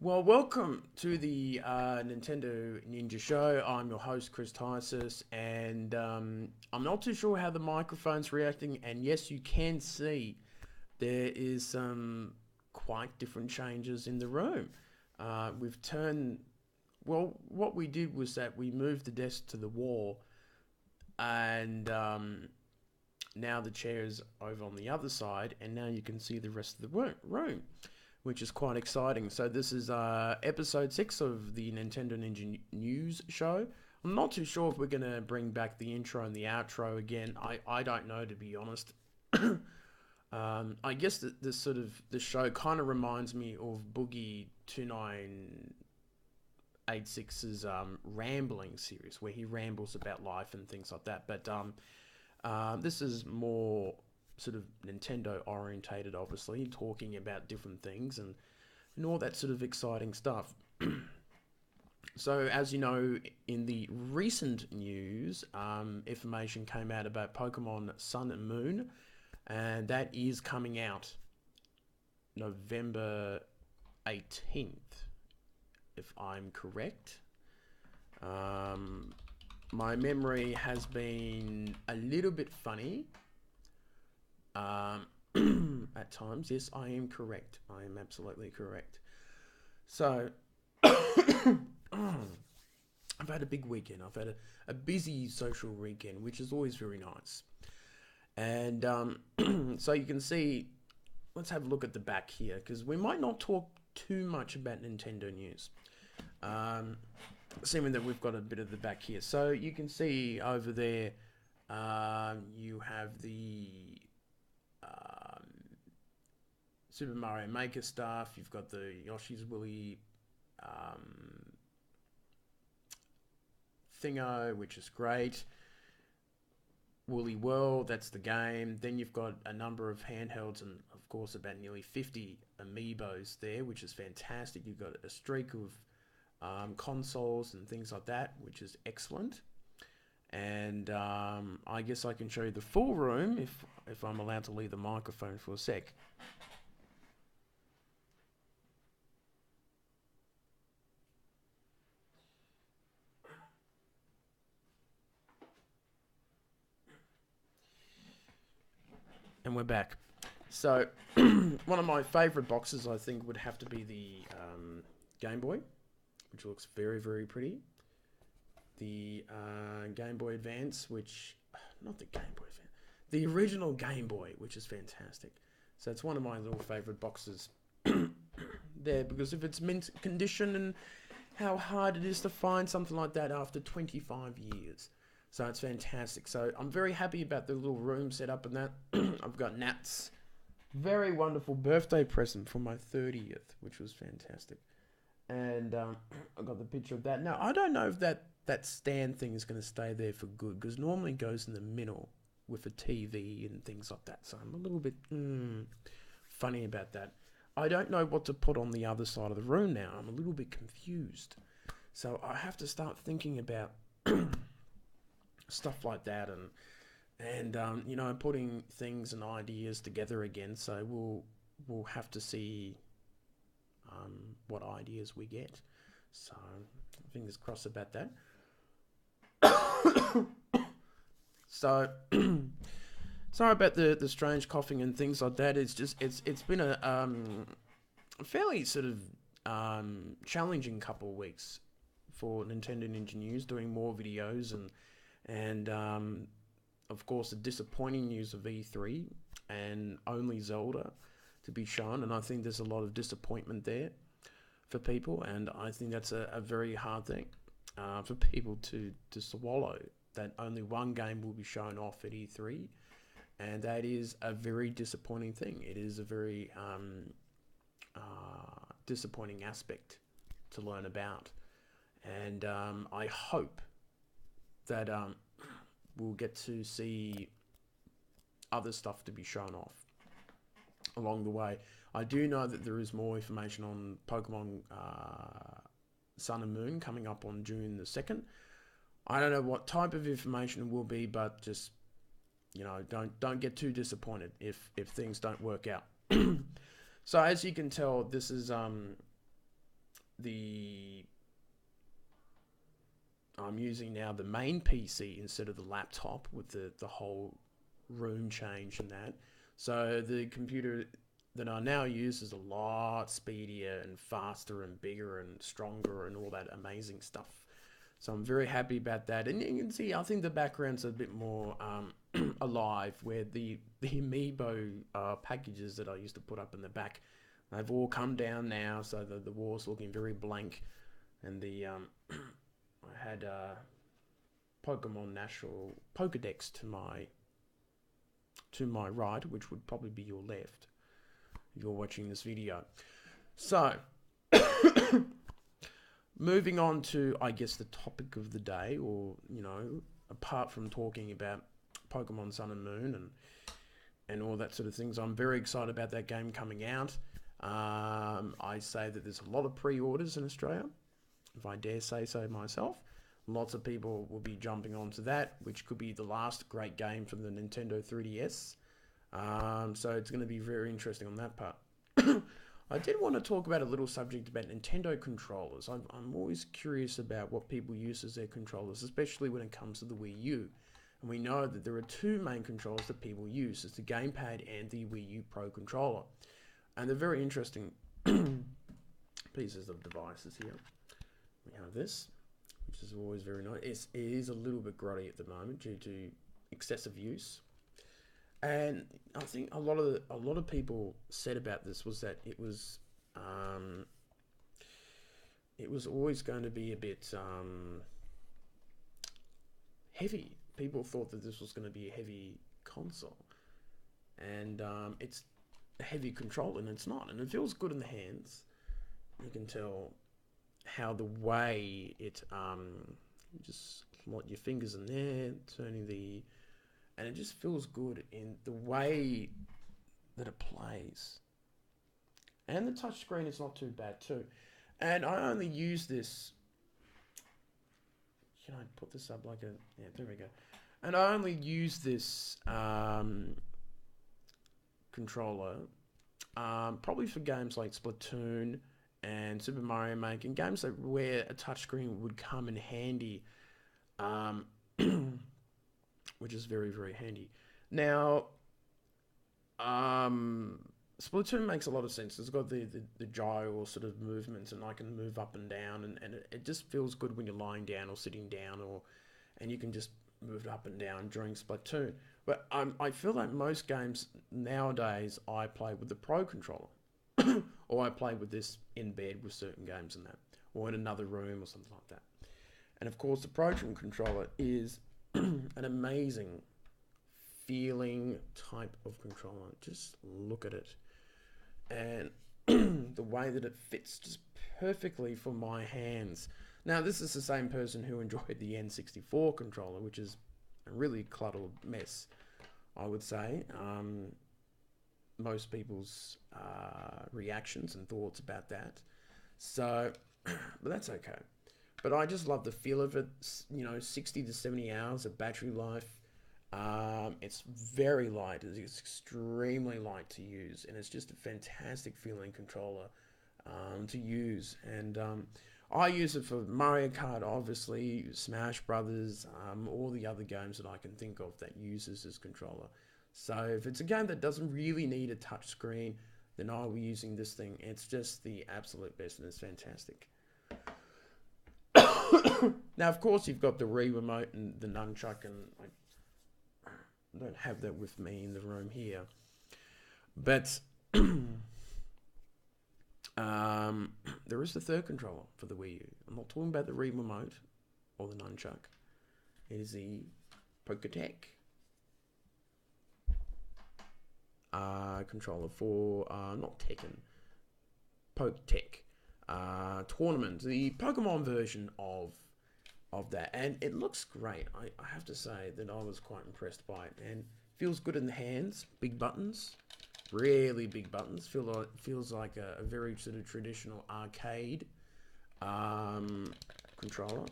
Well, welcome to the Nintendo Ninja Show. I'm your host, Chris Tysus, and I'm not too sure how the microphone's reacting. And yes, you can see there is some quite different changes in the room. We've turned, well, what we did was that we moved the desk to the wall, and now the chair is over on the other side, and now you can see the rest of the room, which is quite exciting. So this is episode 6 of the Nintendo Ninja News Show. I'm not too sure if we're going to bring back the intro and the outro again. I don't know, to be honest. I guess that the show kind of reminds me of Boogie 2986's rambling series, where he rambles about life and things like that. But this is more sort of Nintendo orientated, obviously, talking about different things and all that sort of exciting stuff. So, as you know, in the recent news, information came out about Pokemon Sun and Moon, and that is coming out November 18th, if I'm correct. My memory has been a little bit funny at times. Yes, I am correct. I am absolutely correct. So, I've had a big weekend. I've had a busy social weekend, which is always very nice. And so you can see, let's have a look at the back here, because we might not talk too much about Nintendo news. Assuming that we've got a bit of the back here. So you can see over there, you have the Super Mario Maker stuff. You've got the Yoshi's Woolly thingo, which is great. Woolly World, that's the game. Then you've got a number of handhelds and, of course, about nearly 50 amiibos there, which is fantastic. You've got a streak of consoles and things like that, which is excellent. And I guess I can show you the full room if I'm allowed to leave the microphone for a sec. And we're back. So, one of my favourite boxes, I think, would have to be the Game Boy, which looks very, very pretty. The Game Boy Advance, not the Game Boy Advance, the original Game Boy, which is fantastic. So it's one of my little favourite boxes there, because if it's mint condition, and how hard it is to find something like that after 25 years. So it's fantastic. So I'm very happy about the little room set up and that. I've got Nat's very wonderful birthday present for my 30th, which was fantastic. And I got the picture of that. Now, I don't know if that stand thing is going to stay there for good, because normally it goes in the middle with a TV and things like that. So I'm a little bit funny about that. I don't know what to put on the other side of the room now. I'm a little bit confused. So I have to start thinking about stuff like that, and putting things and ideas together again. So we'll have to see what ideas we get. So fingers crossed about that. So sorry about the strange coughing and things like that. It's just it's been a fairly sort of challenging couple of weeks for Nintendo Ninja News, doing more videos and of course the disappointing news of E3 and only Zelda to be shown, and I think there's a lot of disappointment there for people, and I think that's a very hard thing for people to swallow, that only one game will be shown off at E3, and that is a very disappointing thing. It is a very disappointing aspect to learn about, and I hope that we'll get to see other stuff to be shown off along the way. I do know that there is more information on Pokemon Sun and Moon coming up on June the 2nd. I don't know what type of information it will be, but just, don't get too disappointed if things don't work out. So as you can tell, this is the I'm using now the main PC instead of the laptop with the whole room change and that. So the computer that I now use is a lot speedier and faster and bigger and stronger and all that amazing stuff. So I'm very happy about that. And you can see, I think the background's a bit more alive, where the Amiibo packages that I used to put up in the back, they've all come down now, so the wall's looking very blank. And the I had Pokemon National Pokedex to my right, which would probably be your left if you're watching this video. So, moving on to, I guess, the topic of the day, or, apart from talking about Pokemon Sun and Moon and all that sort of things, I'm very excited about that game coming out. I say that there's a lot of pre-orders in Australia, if I dare say so myself. Lots of people will be jumping onto that, which could be the last great game from the Nintendo 3DS. So it's going to be very interesting on that part. I did want to talk about a little subject about Nintendo controllers. I'm always curious about what people use as their controllers, especially when it comes to the Wii U. And we know that there are two main controllers that people use. It's the gamepad and the Wii U Pro controller. And they're very interesting pieces of devices here. We have this, which is always very nice. It is a little bit grotty at the moment due to excessive use. And I think a lot of people said about this was that it was always going to be a bit heavy. People thought that this was going to be a heavy console, and it's a heavy controller, and it's not, and it feels good in the hands. You can tell how the way it just slot your fingers in there, and it just feels good in the way that it plays. And the touchscreen is not too bad too. And I only use this. Can I put this up like a? Yeah, there we go. And I only use this controller probably for games like Splatoon and Super Mario Maker, and games where a touchscreen would come in handy, which is very, very handy. Now, Splatoon makes a lot of sense. It's got the gyro sort of movements, and I can move up and down, and it just feels good when you're lying down or sitting down, and you can just move up and down during Splatoon. But I feel like most games nowadays I play with the Pro controller, or I play with this in bed with certain games and that, or in another room or something like that. And of course, the Pro controller is an amazing feeling type of controller. Just look at it, and the way that it fits just perfectly for my hands. Now, this is the same person who enjoyed the N64 controller, which is a really cluttered mess, I would say. Most people's reactions and thoughts about that. So, but that's okay. But I just love the feel of it. 60 to 70 hours of battery life. It's very light. It's extremely light to use, and it's just a fantastic feeling controller to use. And I use it for Mario Kart, obviously, Smash Brothers, all the other games that I can think of that uses this controller. So if it's a game that doesn't really need a touch screen, then I'll be using this thing. It's just the absolute best, and it's fantastic. Now, of course, you've got the Wii remote and the nunchuck, and I don't have that with me in the room here. But there is the third controller for the Wii U. I'm not talking about the Wii remote or the nunchuck. It is the Pokedex controller for not Tekken, Pokedex tournament, the Pokemon version of that, and it looks great. I have to say that I was quite impressed by it, and feels good in the hands. Big buttons, really big buttons. Feels like a very sort of traditional arcade controller,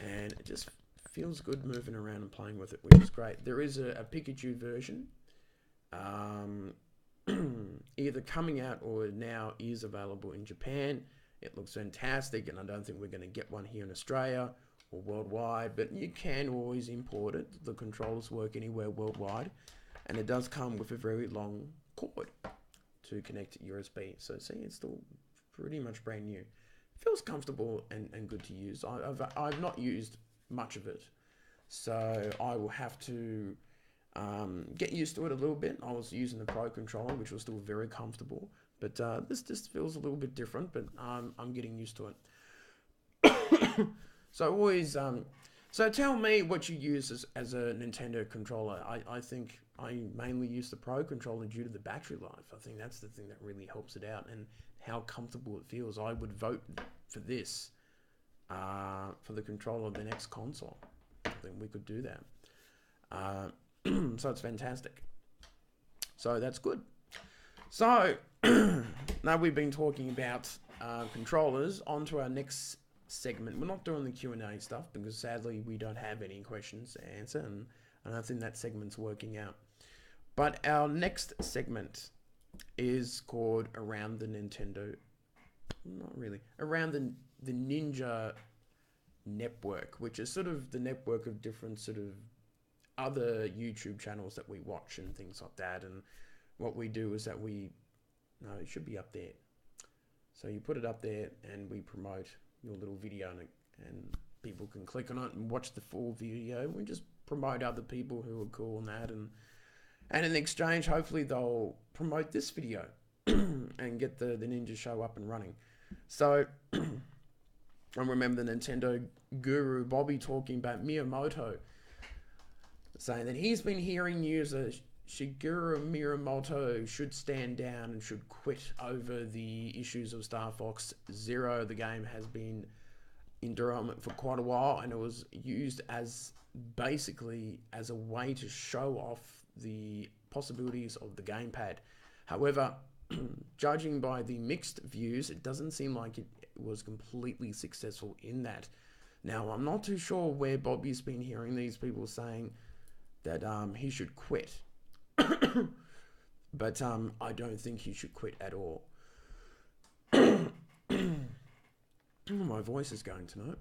and it just feels good moving around and playing with it, which is great. There is a Pikachu version, either coming out or now is available in Japan, It looks fantastic, and I don't think we're going to get one here in Australia or worldwide, but you can always import it. The controllers work anywhere worldwide, and it does come with a very long cord to connect to USB. So see, it's still pretty much brand new. Feels comfortable and good to use. I've not used much of it, so I will have to get used to it a little bit. I was using the Pro controller, which was still very comfortable, but this just feels a little bit different, but I'm getting used to it. So always, so tell me what you use as a Nintendo controller. I think I mainly use the Pro controller due to the battery life. I think that's the thing that really helps it out and how comfortable it feels. I would vote for this for the controller of the next console. I think we could do that. So it's fantastic. So that's good. So now we've been talking about controllers, on to our next segment. We're not doing the Q&A stuff because sadly we don't have any questions to answer, and I think that segment's working out. But our next segment is called Around the Nintendo, not really, Around the Ninja Network, which is sort of the network of different sort of other YouTube channels that we watch and things like that. And what we do is that no, it should be up there. So you put it up there and we promote your little video, and people can click on it and watch the full video. We just promote other people who are cool and that, and in exchange, hopefully they'll promote this video and get the Ninja Show up and running. So I remember the Nintendo guru Bobby talking about Miyamoto, saying that he's been hearing news that Shigeru Miyamoto should stand down and should quit over the issues of Star Fox Zero. The game has been in development for quite a while, and it was used as basically as a way to show off the possibilities of the gamepad. However, judging by the mixed views, it doesn't seem like it was completely successful in that. Now, I'm not too sure where Bobby's been hearing these people saying that he should quit. But I don't think he should quit at all. My voice is going tonight.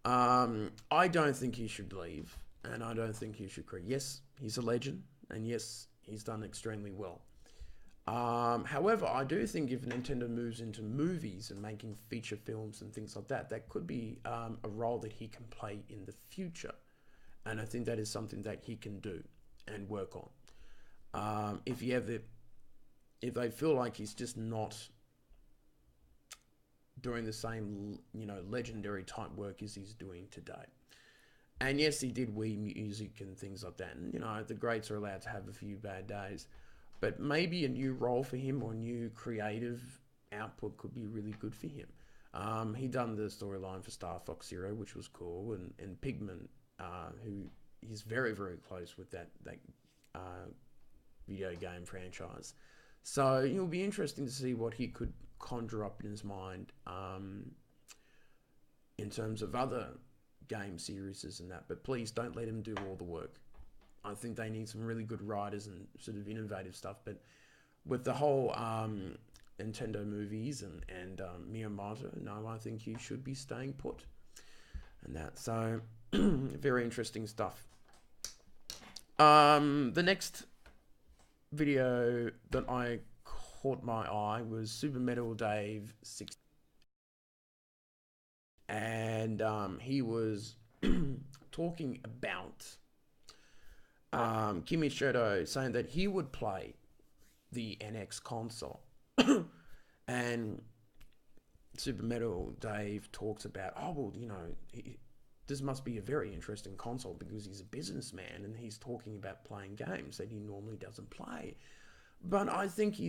I don't think he should leave, and I don't think he should quit. Yes, he's a legend, and yes, he's done extremely well. However, I do think if Nintendo moves into movies and making feature films and things like that, that could be a role that he can play in the future. And I think that is something that he can do and work on. If they feel like he's just not doing the same, legendary type work as he's doing today. And yes, he did Wii music and things like that. And, the greats are allowed to have a few bad days. But maybe a new role for him or new creative output could be really good for him. He done the storyline for Star Fox Zero, which was cool. And Pigman, who he's very, very close with that video game franchise. So it'll be interesting to see what he could conjure up in his mind in terms of other game series and that. But please don't let him do all the work. I think they need some really good writers and sort of innovative stuff. But with the whole Nintendo movies and Miyamoto, no, I think he should be staying put. And that. So, very interesting stuff. The next video that I caught my eye was Super Metal Dave 6. And he was talking about Kimi Shoto, saying that he would play the NX console. And Super Metal Dave talks about, this must be a very interesting console because he's a businessman and he's talking about playing games that he normally doesn't play. But I think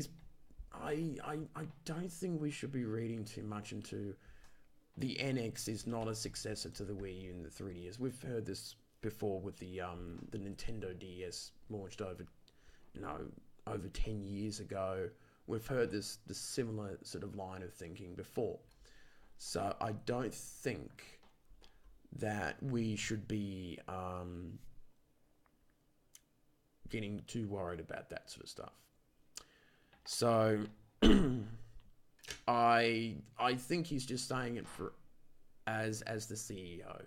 I don't think we should be reading too much into the NX is not a successor to the Wii U and the 3DS. We've heard this before with the Nintendo DS launched over 10 years ago. We've heard this similar sort of line of thinking before. So I don't think that we should be getting too worried about that sort of stuff. So I think he's just saying it for as the CEO.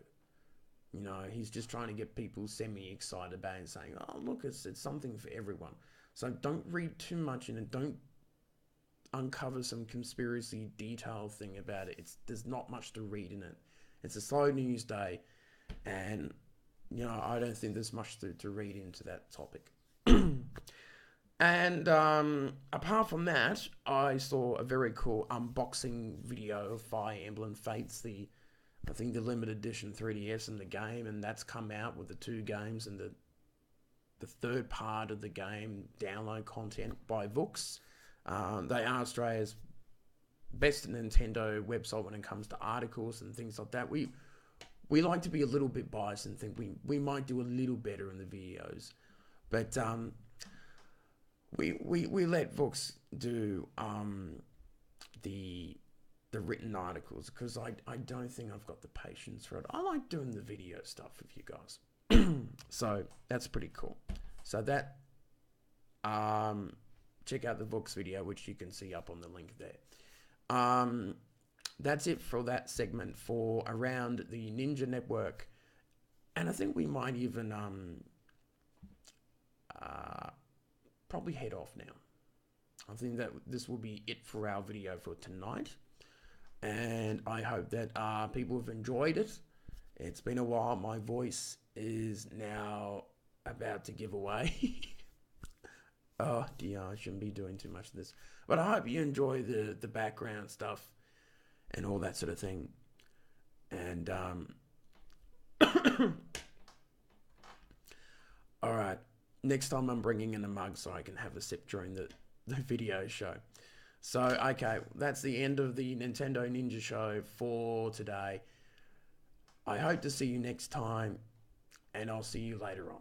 You know, he's just trying to get people semi-excited about it and saying, oh, look, it's something for everyone. So don't read too much in it. Don't uncover some conspiracy detail thing about it. There's not much to read in it. It's a slow news day, and, you know, I don't think there's much to read into that topic. And apart from that, I saw a very cool unboxing video of Fire Emblem Fates, I think the limited edition 3DS in the game, and that's come out with the 2 games and the third part of the game download content by Vooks. They are Australia's best Nintendo website when it comes to articles and things like that. We like to be a little bit biased and think we might do a little better in the videos, but we let Vooks do the written articles, because I don't think I've got the patience for it. I like doing the video stuff with you guys. So that's pretty cool. So that check out the Vooks video, which you can see up on the link there. That's it for that segment for around the Ninja Network, and I think we might even probably head off now. I think that this will be it for our video for tonight, and I hope that people have enjoyed it. It's been a while. My voice is now about to give away. Oh dear, I shouldn't be doing too much of this, but I hope you enjoy the background stuff and all that sort of thing. And all right, next time I'm bringing in a mug so I can have a sip during the video show. So, okay, that's the end of the Nintendo Ninja Show for today. I hope to see you next time, and I'll see you later on.